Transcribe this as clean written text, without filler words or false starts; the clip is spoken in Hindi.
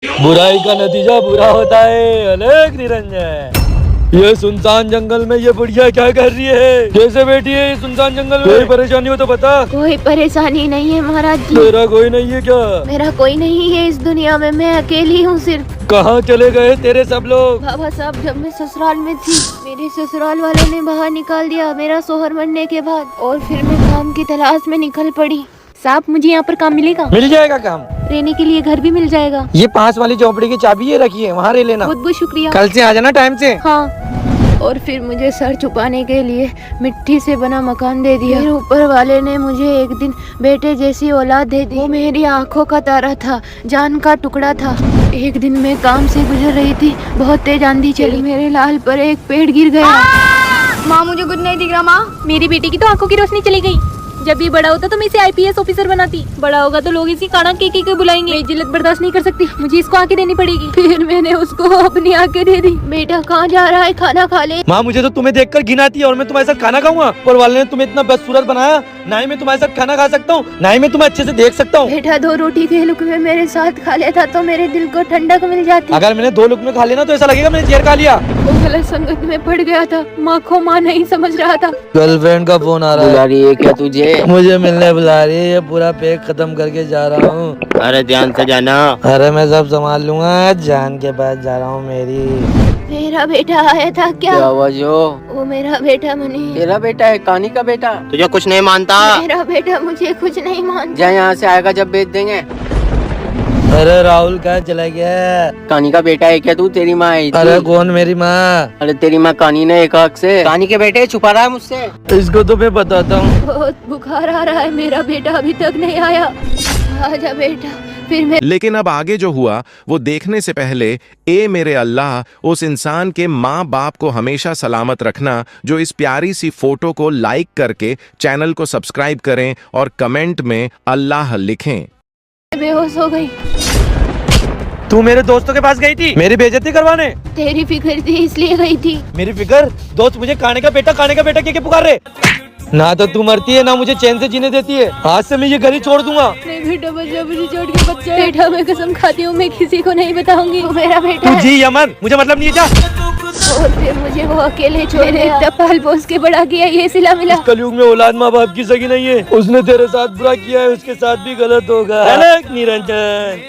बुराई का नतीजा बुरा होता है। अलग निरंजन। ये सुनसान जंगल में ये बुढ़िया क्या कर रही है? कैसे बैठी है ये सुनसान जंगल में? कोई परेशानी हो तो बता। कोई परेशानी नहीं है महाराज जी। तेरा कोई नहीं है क्या? मेरा कोई नहीं है इस दुनिया में, मैं अकेली हूँ सिर्फ। कहाँ चले गए तेरे सब लोग? बाबा साहब, जब मैं ससुराल में थी मेरे ससुराल वालों ने बाहर निकाल दिया मेरा सोहर मरने के बाद, और फिर मैं काम की तलाश में निकल पड़ी। साहब, मुझे यहाँ पर काम मिलेगा? मिल जाएगा काम। रहने के लिए घर भी मिल जाएगा। ये 5 वाली झोपड़ी की चाबी ये रखी है, वहाँ रह लेना। बहुत बहुत शुक्रिया। कल से आ जाना टाइम से। हाँ। और फिर मुझे सर छुपाने के लिए मिट्टी से बना मकान दे दिया। फिर ऊपर वाले ने मुझे एक दिन बेटे जैसी औलाद दे दी। वो मेरी आंखों का तारा था, जान का टुकड़ा था। एक दिन मैं काम से गुजर रही थी, बहुत तेज आंधी चली, मेरे लाल पर एक पेड़ गिर गया। माँ, मुझे कुछ नहीं दिख रहा। माँ, मेरी बेटी की तो आंखों की रोशनी चली गई। जब ये बड़ा होता तो मैं इसे IPS ऑफिसर बनाती। बड़ा होगा तो लोग इसी काना के बुलाएंगे। मैं जिल्लत बर्दाश्त नहीं कर सकती, मुझे इसको आंखें देनी पड़ेगी। फिर मैंने उसको अपनी आंखें दे दी। बेटा कहाँ जा रहा है? खाना खा ले। माँ, मुझे तो तुम्हें देखकर घिन आती है और मैं तुम्हारे साथ खाना खाऊंगा? ऊपर वाले ने तुम्हें इतना बदसूरत बनाया, ना ही मैं तुम्हारे साथ खाना खा सकता हूँ, ना ही मैं तुम्हें अच्छे से देख सकता हूँ। बेटा 2 रोटी के लुकमे मेरे साथ खा लेता तो मेरे दिल को ठंडक मिल जाती। अगर मैंने 2 लुकमे खा लेना तो ऐसा लगेगा मैंने जहर खा लिया। वो गलत संगत में पड़ गया था, माँ को माँ नहीं समझ रहा था। गर्लफ्रेंड का फोन आ रहा है। बुला रही है क्या तुझे? मुझे मिलने बुला रही है, ये पूरा पैक खत्म करके जा रहा हूँ। अरे ध्यान से जाना। अरे मैं सब संभाल लूंगा, जान के पास जा रहा हूँ मेरी। मेरा बेटा आया था क्या? क्या हुआ जो? वो मेरा बेटा मनी। तेरा बेटा है? कहानी का बेटा? तुझे कुछ नहीं मानता? मेरा बेटा मुझे कुछ नहीं मानता। जा, यहाँ से आएगा जब बेच देंगे। अरे राहुल कहाँ चला गया? कहानी का बेटा है क्या तू? तेरी माँ आई थी। अरे कौन मेरी माँ? अरे तेरी माँ कहानी ने एक हक से। कहानी के बेटे छुपा रहा है मुझसे। इसको तो मैं बताता हूँ। बहुत बुखार आ रहा है, मेरा बेटा अभी तक नहीं आया। आजा बेटा। फिर मैं लेकिन अब आगे जो हुआ वो देखने से पहले ए मेरे अल्लाह उस इंसान के माँ बाप को हमेशा सलामत रखना जो इस प्यारी सी फोटो को लाइक करके चैनल को सब्सक्राइब करें और कमेंट में अल्लाह लिखें। बेहोश हो गई। तू मेरे दोस्तों के पास गई थी मेरी बेइज्जती करवाने? तेरी फिक्र थी इसलिए गई थी। मेरी फिक्र? दोस्त मुझे खाने का बेटा क्या पुकार रहे? ना तो तू मरती है ना मुझे चैन से जीने देती है। आज से मैं ये घर ही छोड़ दूंगा। नहीं बेटा, बच्चा मुझे छोड़ के बच्चा। बेटा मैं कसम खाती हूँ मैं किसी को नहीं बताऊंगी। वो मेरा बेटा तू है। जी यमन, मुझे मतलब नहीं है। जा। और फिर मुझे वो अकेले छोड़ गया। पाल पोस के बड़ा किया, ये सिला मिला। कलयुग में औलाद माँ बाप की सगी नहीं है। उसने तेरे साथ बुरा किया है, उसके साथ भी गलत होगा। अलग निरंजन।